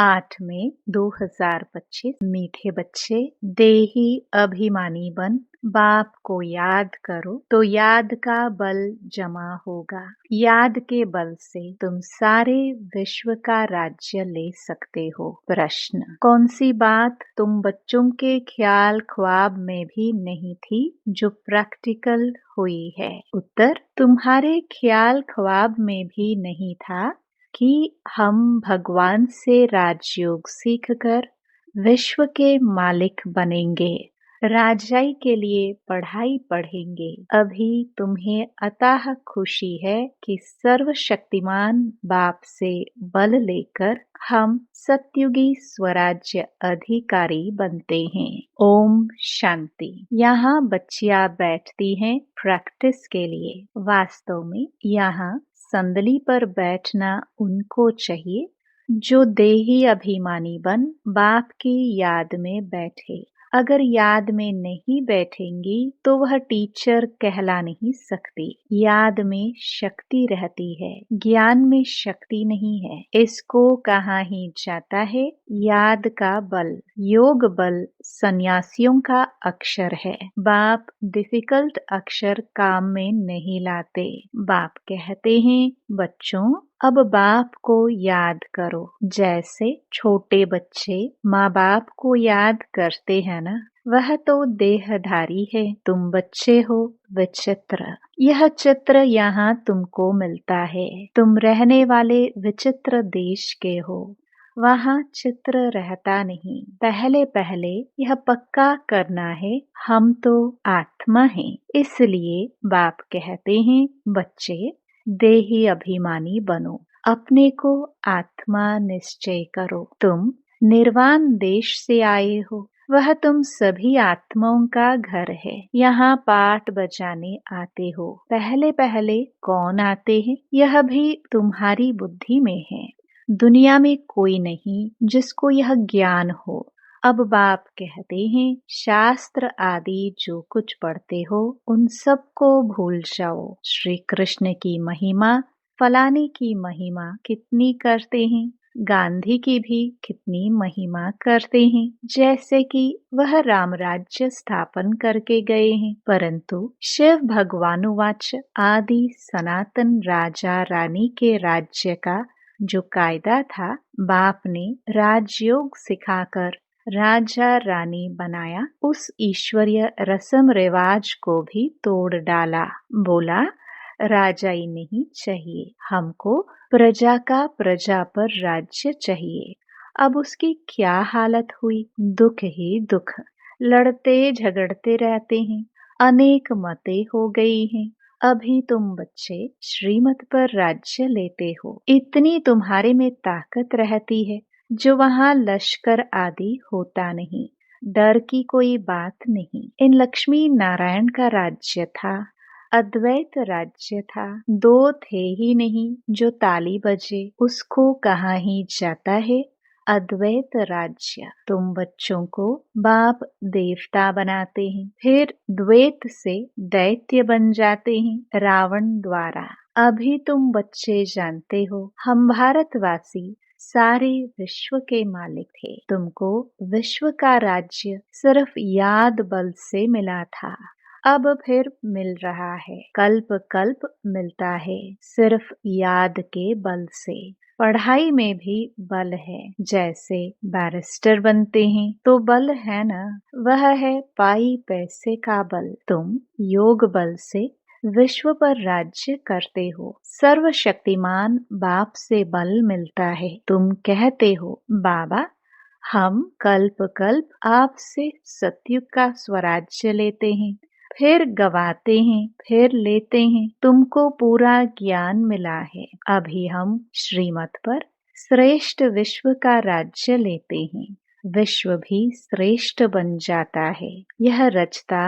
8 मई 2025। मीठे बच्चे, देही अभिमानी बन बाप को याद करो तो याद का बल जमा होगा। याद के बल से तुम सारे विश्व का राज्य ले सकते हो। प्रश्न: कौन सी बात तुम बच्चों के ख्याल ख्वाब में भी नहीं थी जो प्रैक्टिकल हुई है? उत्तर: तुम्हारे ख्याल ख्वाब में भी नहीं था कि हम भगवान से राजयोग सीखकर विश्व के मालिक बनेंगे, राजाई के लिए पढ़ाई पढ़ेंगे। अभी तुम्हें अताह खुशी है कि सर्वशक्तिमान बाप से बल लेकर हम सतयुगी स्वराज्य अधिकारी बनते हैं। ओम शांति। यहाँ बच्चियां बैठती हैं प्रैक्टिस के लिए। वास्तव में यहाँ संदली पर बैठना उनको चाहिए जो देही अभिमानी बन बाप की याद में बैठे। अगर याद में नहीं बैठेंगी तो वह टीचर कहला नहीं सकती। याद में शक्ति रहती है, ज्ञान में शक्ति नहीं है। इसको कहा ही जाता है याद का बल। योग बल सन्यासियों का अक्षर है। बाप डिफिकल्ट अक्षर काम में नहीं लाते। बाप कहते हैं, बच्चों अब बाप को याद करो। जैसे छोटे बच्चे माँ बाप को याद करते हैं ना, वह तो देहधारी है, तुम बच्चे हो विचित्र। यह चित्र यहाँ तुमको मिलता है। तुम रहने वाले विचित्र देश के हो, वहाँ चित्र रहता नहीं। पहले पहले यह पक्का करना है, हम तो आत्मा हैं। इसलिए बाप कहते हैं, बच्चे देही अभिमानी बनो, अपने को आत्मा निश्चय करो। तुम निर्वाण देश से आए हो, वह तुम सभी आत्माओं का घर है। यहाँ पाठ बजाने आते हो। पहले पहले कौन आते हैं, यह भी तुम्हारी बुद्धि में है। दुनिया में कोई नहीं जिसको यह ज्ञान हो। अब बाप कहते हैं, शास्त्र आदि जो कुछ पढ़ते हो उन सब को भूल जाओ। श्री कृष्ण की महिमा, फलाने की महिमा कितनी करते हैं, गांधी की भी कितनी महिमा करते हैं, जैसे कि वह राम राज्य स्थापन करके गए हैं। परंतु शिव भगवानुवाच आदि सनातन राजा रानी के राज्य का जो कायदा था, बाप ने राजयोग सिखाकर राजा रानी बनाया। उस ईश्वरीय रस्म रिवाज को भी तोड़ डाला। बोला, राजाई नहीं चाहिए, हमको प्रजा का प्रजा पर राज्य चाहिए। अब उसकी क्या हालत हुई, दुख ही दुख। लड़ते झगड़ते रहते हैं, अनेक मतें हो गई हैं। अभी तुम बच्चे श्रीमत पर राज्य लेते हो। इतनी तुम्हारे में ताकत रहती है जो वहाँ लश्कर आदि होता नहीं। डर की कोई बात नहीं। इन लक्ष्मी नारायण का राज्य था, अद्वैत राज्य था। दो थे ही नहीं जो ताली बजे, उसको कहा ही जाता है अद्वैत राज्य। तुम बच्चों को बाप देवता बनाते हैं, फिर द्वैत से दैत्य बन जाते हैं रावण द्वारा। अभी तुम बच्चे जानते हो, हम भारतवासी सारे विश्व के मालिक थे। तुमको विश्व का राज्य सिर्फ याद बल से मिला था, अब फिर मिल रहा है। कल्प कल्प मिलता है सिर्फ याद के बल से। पढ़ाई में भी बल है। जैसे बैरिस्टर बनते हैं तो बल है ना, वह है पाई पैसे का बल। तुम योग बल से विश्व पर राज्य करते हो। सर्वशक्तिमान बाप से बल मिलता है। तुम कहते हो, बाबा हम कल्प कल्प आपसे सतयुग का स्वराज्य लेते हैं, फिर गवाते हैं, फिर लेते हैं। तुमको पूरा ज्ञान मिला है। अभी हम श्रीमत पर श्रेष्ठ विश्व का राज्य लेते हैं। विश्व भी श्रेष्ठ बन जाता है। यह रचता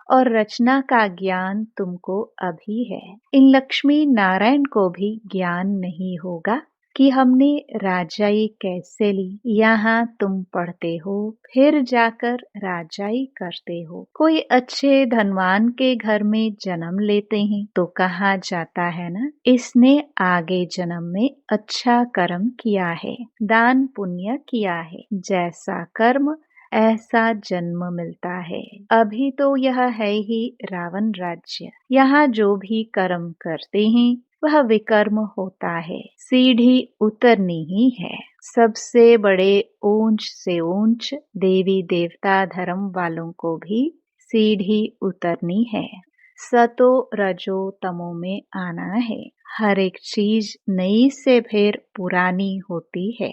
और रचना का ज्ञान तुमको अभी है। इन लक्ष्मी नारायण को भी ज्ञान नहीं होगा कि हमने राजाई कैसे ली। यहाँ तुम पढ़ते हो, फिर जाकर राजाई करते हो। कोई अच्छे धनवान के घर में जन्म लेते हैं तो कहा जाता है ना, इसने आगे जन्म में अच्छा कर्म किया है, दान पुण्य किया है, जैसा कर्म ऐसा जन्म मिलता है। अभी तो यह है ही रावण राज्य। यहाँ जो भी कर्म करते हैं वह विकर्म होता है। सीढ़ी उतरनी ही है। सबसे बड़े ऊंच से ऊंच देवी देवता धर्म वालों को भी सीढ़ी उतरनी है। सतो रजो तमो में आना है। हर एक चीज नई से फिर पुरानी होती है।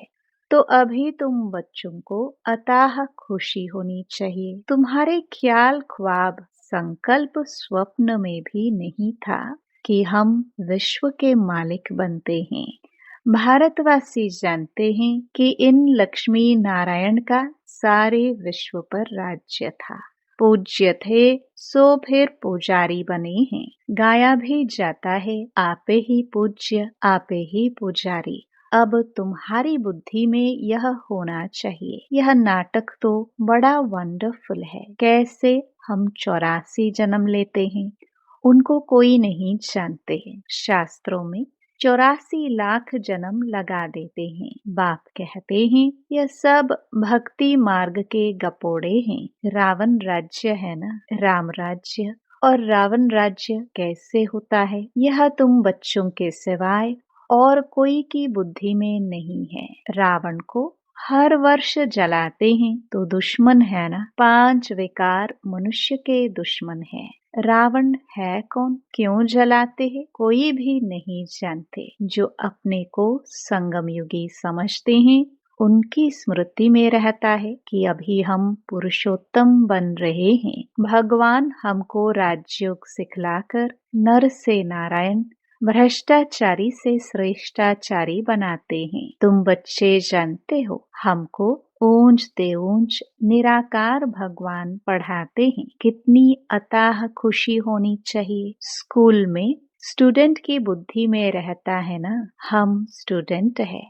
तो अभी तुम बच्चों को अथाह खुशी होनी चाहिए। तुम्हारे ख्याल ख्वाब संकल्प स्वप्न में भी नहीं था कि हम विश्व के मालिक बनते हैं। भारतवासी जानते हैं कि इन लक्ष्मी नारायण का सारे विश्व पर राज्य था। पूज्य थे सो फिर पुजारी बने हैं। गाया भी जाता है, आपे ही पूज्य आपे ही पुजारी। अब तुम्हारी बुद्धि में यह होना चाहिए। यह नाटक तो बड़ा वंडरफुल है। कैसे हम 84 जन्म लेते हैं, उनको कोई नहीं जानते हैं। शास्त्रों में 84 लाख जन्म लगा देते हैं। बाप कहते हैं यह सब भक्ति मार्ग के गपोड़े हैं। रावण राज्य है ना, राम राज्य। और रावण राज्य कैसे होता है, यह तुम बच्चों के सिवाय और कोई की बुद्धि में नहीं है। रावण को हर वर्ष जलाते हैं तो दुश्मन है ना। 5 विकार मनुष्य के दुश्मन है। रावण है कौन, क्यों जलाते हैं, कोई भी नहीं जानते। जो अपने को संगम युगी समझते हैं उनकी स्मृति में रहता है कि अभी हम पुरुषोत्तम बन रहे हैं। भगवान हमको राजयोग सिखलाकर नर से नारायण, भ्रष्टाचारी से श्रेष्ठाचारी बनाते हैं। तुम बच्चे जानते हो हमको ऊंचते ऊंच निराकार भगवान पढ़ाते हैं। कितनी अथाह खुशी होनी चाहिए। स्कूल में स्टूडेंट की बुद्धि में रहता है ना, हम स्टूडेंट है।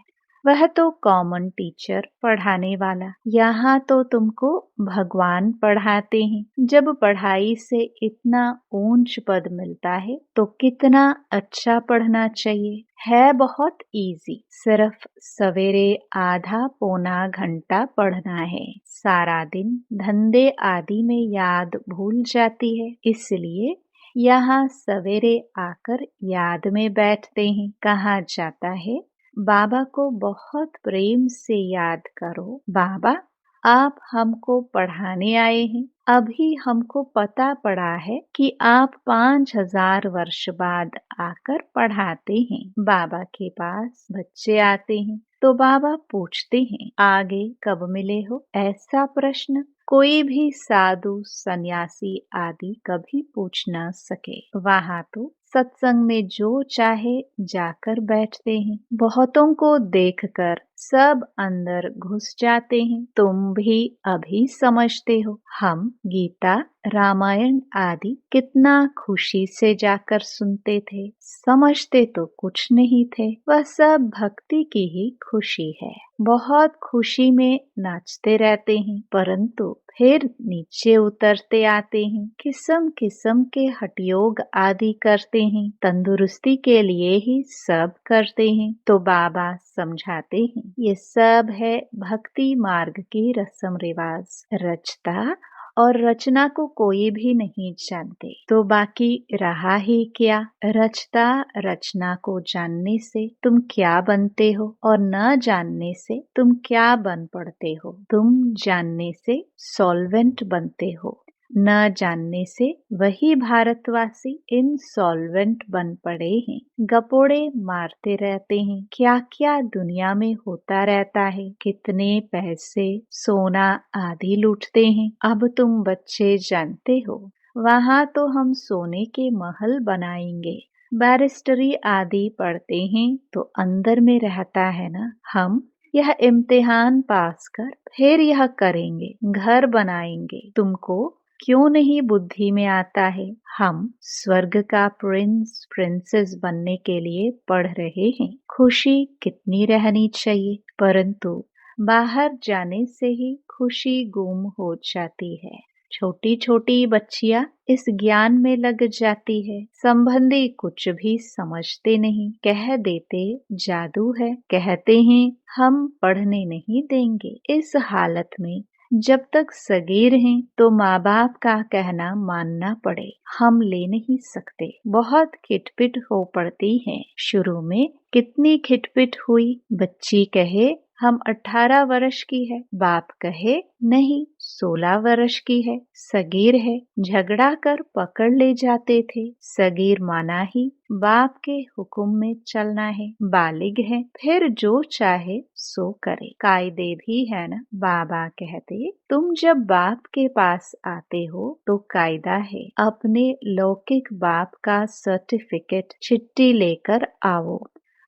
वह तो कॉमन टीचर पढ़ाने वाला। यहाँ तो तुमको भगवान पढ़ाते हैं। जब पढ़ाई से इतना ऊंच पद मिलता है तो कितना अच्छा पढ़ना चाहिए। है बहुत इजी, सिर्फ सवेरे आधा पौना घंटा पढ़ना है। सारा दिन धंधे आदि में याद भूल जाती है, इसलिए यहाँ सवेरे आकर याद में बैठते हैं। कहा जाता है बाबा को बहुत प्रेम से याद करो। बाबा आप हमको पढ़ाने आए हैं। अभी हमको पता पड़ा है कि आप 5000 वर्ष बाद आकर पढ़ाते हैं। बाबा के पास बच्चे आते हैं तो बाबा पूछते हैं आगे कब मिले हो। ऐसा प्रश्न कोई भी साधु सन्यासी आदि कभी पूछ न सके। वहाँ तो सत्संग में जो चाहे जाकर बैठते हैं। बहुतों को देखकर सब अंदर घुस जाते हैं। तुम भी अभी समझते हो। हम गीता रामायण आदि कितना खुशी से जाकर सुनते थे। समझते तो कुछ नहीं थे। वह सब भक्ति की ही खुशी है। बहुत खुशी में नाचते रहते हैं, परंतु फिर नीचे उतरते आते हैं। किस्म किस्म के हठयोग आदि करते हैं। तंदुरुस्ती के लिए ही सब करते हैं। तो बाबा समझाते हैं ये सब है भक्ति मार्ग की रस्म रिवाज। रचता और रचना को कोई भी नहीं जानते तो बाकी रहा ही क्या। रचता रचना को जानने से तुम क्या बनते हो और न जानने से तुम क्या बन पड़ते हो। तुम जानने से सॉल्वेंट बनते हो, न जानने से वही भारतवासी इनसॉल्वेंट बन पड़े हैं। गपोड़े मारते रहते हैं। क्या क्या दुनिया में होता रहता है। कितने पैसे सोना आदि लूटते हैं। अब तुम बच्चे जानते हो वहाँ तो हम सोने के महल बनाएंगे। बैरिस्टरी आदि पढ़ते हैं तो अंदर में रहता है ना, हम यह इम्तिहान पास कर फिर यह करेंगे, घर बनाएंगे। तुमको क्यों नहीं बुद्धि में आता है? हम स्वर्ग का प्रिंस प्रिंसेस बनने के लिए पढ़ रहे हैं। खुशी कितनी रहनी चाहिए, परंतु बाहर जाने से ही खुशी गुम हो जाती है। छोटी छोटी बच्चियां इस ज्ञान में लग जाती है। संबंधी कुछ भी समझते नहीं, कह देते जादू है, कहते हैं हम पढ़ने नहीं देंगे। इस हालत में जब तक सगीर हैं तो माँ बाप का कहना मानना पड़े, हम ले नहीं सकते। बहुत खिटपिट हो पड़ती है। शुरू में कितनी खिटपिट हुई। बच्ची कहे हम 18 वर्ष की है, बाप कहे नहीं 16 वर्ष की है, सगीर है। झगड़ा कर पकड़ ले जाते थे। सगीर माना ही, बाप के हुक्म में चलना है। बालिग है, फिर जो चाहे सो करे। कायदे भी है ना। बाबा कहते तुम जब बाप के पास आते हो तो कायदा है, अपने लौकिक बाप का सर्टिफिकेट चिट्ठी लेकर आओ।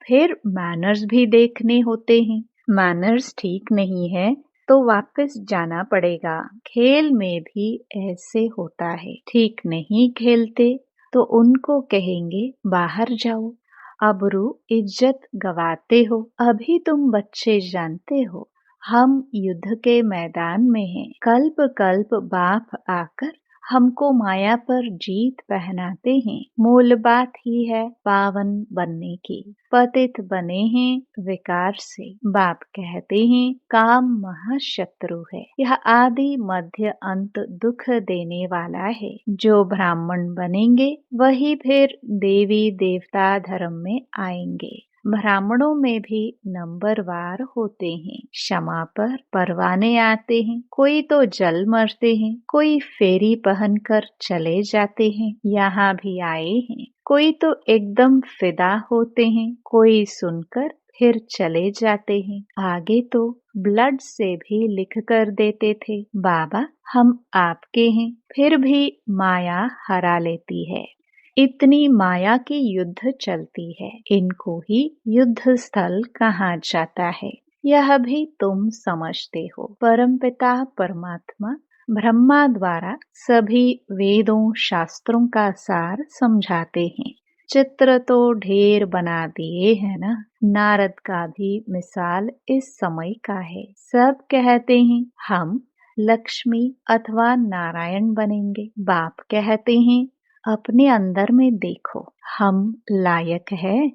फिर मैनर्स भी देखने होते हैं। मैनर्स ठीक नहीं है तो वापस जाना पड़ेगा। खेल में भी ऐसे होता है। ठीक नहीं खेलते तो उनको कहेंगे बाहर जाओ, अबरू इज्जत गवाते हो। अभी तुम बच्चे जानते हो हम युद्ध के मैदान में हैं। कल्प कल्प बाप आकर हमको माया पर जीत पहनाते हैं। मूल बात ही है पावन बनने की। पतित बने हैं विकार से। बाप कहते हैं काम महाशत्रु है। यह आदि मध्य अंत दुख देने वाला है। जो ब्राह्मण बनेंगे वही फिर देवी देवता धर्म में आएंगे। ब्राह्मणों में भी नंबरवार होते हैं। क्षमा पर परवाने आते हैं। कोई तो जल मरते हैं, कोई फेरी पहनकर चले जाते हैं। यहाँ भी आए हैं। कोई तो एकदम फिदा होते हैं, कोई सुनकर फिर चले जाते हैं। आगे तो ब्लड से भी लिख कर देते थे बाबा हम आपके हैं, फिर भी माया हरा लेती है। इतनी माया की युद्ध चलती है। इनको ही युद्ध स्थल कहा जाता है। यह भी तुम समझते हो। परमपिता परमात्मा ब्रह्मा द्वारा सभी वेदों शास्त्रों का सार समझाते हैं। चित्र तो ढेर बना दिए है ना। नारद का भी मिसाल इस समय का है। सब कहते हैं हम लक्ष्मी अथवा नारायण बनेंगे। बाप कहते हैं अपने अंदर में देखो, हम लायक है?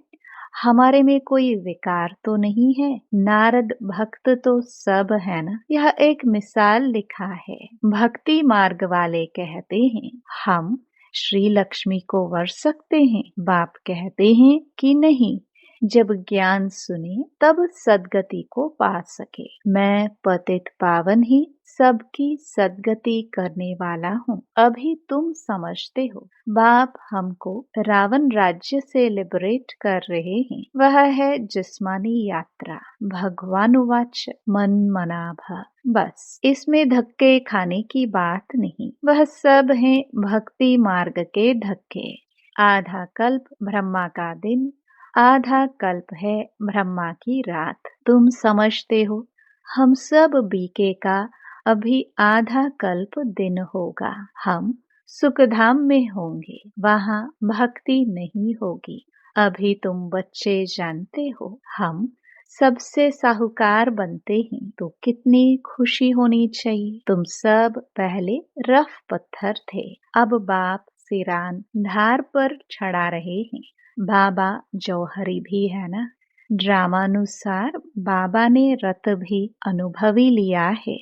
हमारे में कोई विकार तो नहीं है। नारद भक्त तो सब है ना। यह एक मिसाल लिखा है। भक्ति मार्ग वाले कहते हैं हम श्री लक्ष्मी को वर सकते हैं। बाप कहते हैं कि नहीं, जब ज्ञान सुने तब सदगति को पा सके। मैं पतित पावन ही सबकी सदगति करने वाला हूँ। अभी तुम समझते हो। बाप हमको रावण राज्य से लिबरेट कर रहे हैं। वह है जिस्मानी यात्रा। भगवानुवाच मन मना भा। बस इसमें धक्के खाने की बात नहीं। वह सब है भक्ति मार्ग के धक्के। आधा कल्प ब्रह्मा का दिन, आधा कल्प है ब्रह्मा की रात। तुम समझते हो हम सब बीके का अभी आधा कल्प दिन होगा। हम सुखधाम में होंगे, वहाँ भक्ति नहीं होगी। अभी तुम बच्चे जानते हो हम सबसे साहूकार बनते हैं तो कितनी खुशी होनी चाहिए। तुम सब पहले रफ पत्थर थे, अब बाप सिरान धार पर चढ़ा रहे हैं। बाबा जौहरी भी है ना। ड्रामानुसार बाबा ने रत भी अनुभवी लिया है।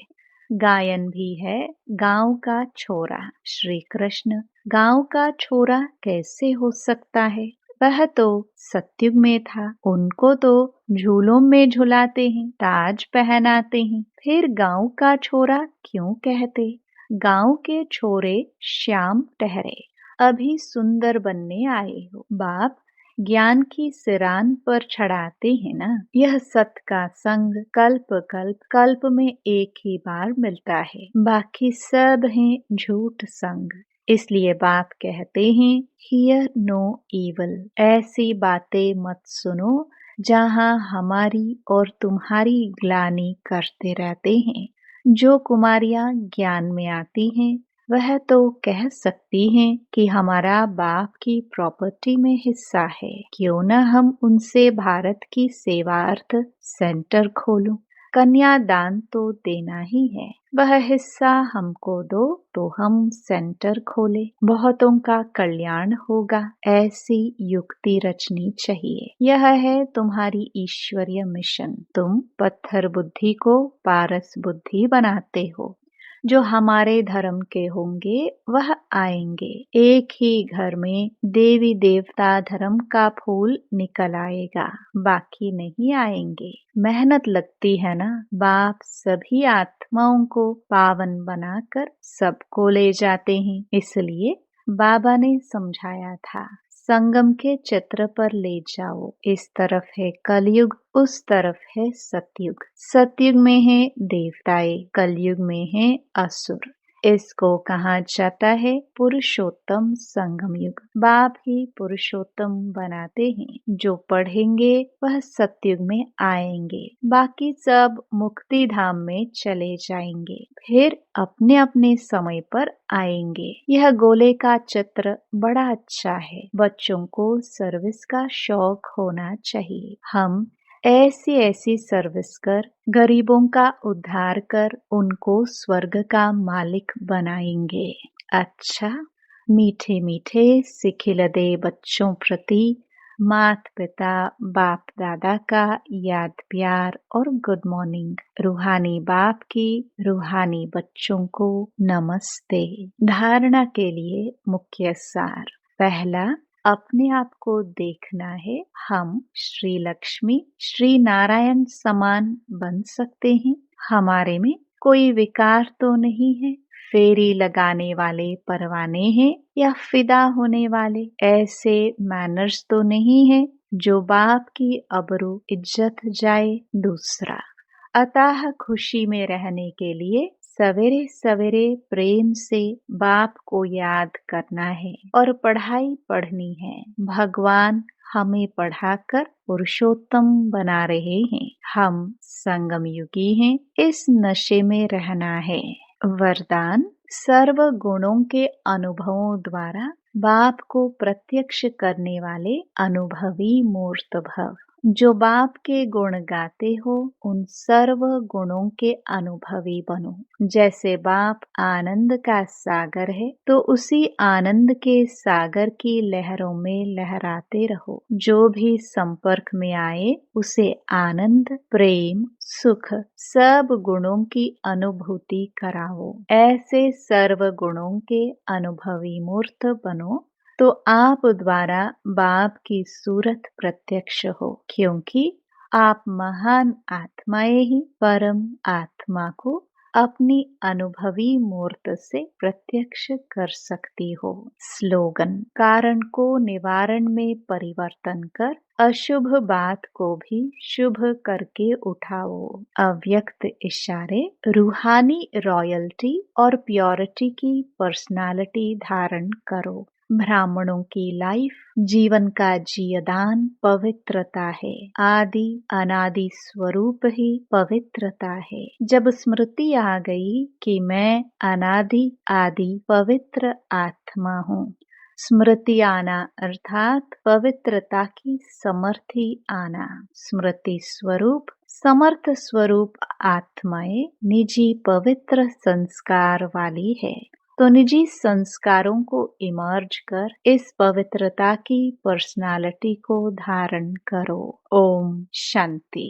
गायन भी है गांव का छोरा। श्री कृष्ण गांव का छोरा कैसे हो सकता है? वह तो सतयुग में था। उनको तो झूलों में झुलाते हैं, ताज पहनाते हैं। फिर गांव का छोरा क्यों कहते? गांव के छोरे श्याम ठहरे। अभी सुंदर बनने आए हो। बाप ज्ञान की सिरान पर चढ़ाते हैं ना। यह सत का संग कल्प कल्प कल्प में एक ही बार मिलता है, बाकी सब हैं झूठ संग। इसलिए बाप कहते हैं हियर नो इवल। ऐसी बातें मत सुनो जहाँ हमारी और तुम्हारी ग्लानि करते रहते हैं। जो कुमारियां ज्ञान में आती हैं वह तो कह सकती हैं कि हमारा बाप की प्रॉपर्टी में हिस्सा है, क्यों न हम उनसे भारत की सेवार्थ सेंटर खोलूं। कन्यादान तो देना ही है, वह हिस्सा हमको दो तो हम सेंटर खोले, बहुतों का कल्याण होगा। ऐसी युक्ति रचनी चाहिए। यह है तुम्हारी ईश्वरीय मिशन। तुम पत्थर बुद्धि को पारस बुद्धि बनाते हो। जो हमारे धर्म के होंगे वह आएंगे। एक ही घर में देवी देवता धर्म का फूल निकल आएगा, बाकी नहीं आएंगे। मेहनत लगती है ना। बाप सभी आत्माओं को पावन बनाकर सबको ले जाते हैं। इसलिए बाबा ने समझाया था, संगम के चित्र पर ले जाओ। इस तरफ है कलयुग, उस तरफ है सतयुग। सतयुग में है देवताएं, कलयुग में है असुर। इसको कहा जाता है पुरुषोत्तम संगम युग। बाप ही पुरुषोत्तम बनाते हैं। जो पढ़ेंगे वह सतयुग में आएंगे, बाकी सब मुक्ति धाम में चले जाएंगे, फिर अपने अपने समय पर आएंगे। यह गोले का चित्र बड़ा अच्छा है। बच्चों को सर्विस का शौक होना चाहिए। हम ऐसी ऐसी सर्विस कर गरीबों का उद्धार कर उनको स्वर्ग का मालिक बनाएंगे। अच्छा, मीठे मीठे सिखिलदे बच्चों प्रति माता पिता बाप दादा का याद प्यार और गुड मॉर्निंग। रूहानी बाप की रूहानी बच्चों को नमस्ते। धारणा के लिए मुख्य सार। पहला, अपने आप को देखना है। हम श्री लक्ष्मी श्री नारायण समान बन सकते हैं। हमारे में कोई विकार तो नहीं है। फेरी लगाने वाले परवाने हैं या फिदा होने वाले ऐसे मैनर्स तो नहीं है जो बाप की अबरू इज्जत जाए। दूसरा, अतः खुशी में रहने के लिए सवेरे सवेरे प्रेम से बाप को याद करना है और पढ़ाई पढ़नी है। भगवान हमें पढ़ाकर पुरुषोत्तम बना रहे हैं। हम संगम युगी हैं, इस नशे में रहना है। वरदान, सर्व गुणों के अनुभवों द्वारा बाप को प्रत्यक्ष करने वाले अनुभवी मूर्त भव। जो बाप के गुण गाते हो उन सर्व गुणों के अनुभवी बनो। जैसे बाप आनंद का सागर है तो उसी आनंद के सागर की लहरों में लहराते रहो। जो भी संपर्क में आए उसे आनंद प्रेम सुख सब गुणों की अनुभूति कराओ। ऐसे सर्व गुणों के अनुभवी मूर्त बनो तो आप द्वारा बाप की सूरत प्रत्यक्ष हो, क्योंकि आप महान आत्माएं ही परम आत्मा को अपनी अनुभवी मूर्त से प्रत्यक्ष कर सकती हो। स्लोगन, कारण को निवारण में परिवर्तन कर अशुभ बात को भी शुभ करके उठाओ। अव्यक्त इशारे, रूहानी रॉयल्टी और प्योरिटी की पर्सनालिटी धारण करो। ब्राह्मणों की लाइफ जीवन का जियदान पवित्रता है। आदि अनादि स्वरूप ही पवित्रता है। जब स्मृति आ गई कि मैं अनादि आदि पवित्र आत्मा हूँ, स्मृति आना अर्थात पवित्रता की समर्थी आना। स्मृति स्वरूप समर्थ स्वरूप आत्माएं निजी पवित्र संस्कार वाली है, तो निजी संस्कारों को इमर्ज कर इस पवित्रता की पर्सनालिटी को धारण करो। ओम शांति।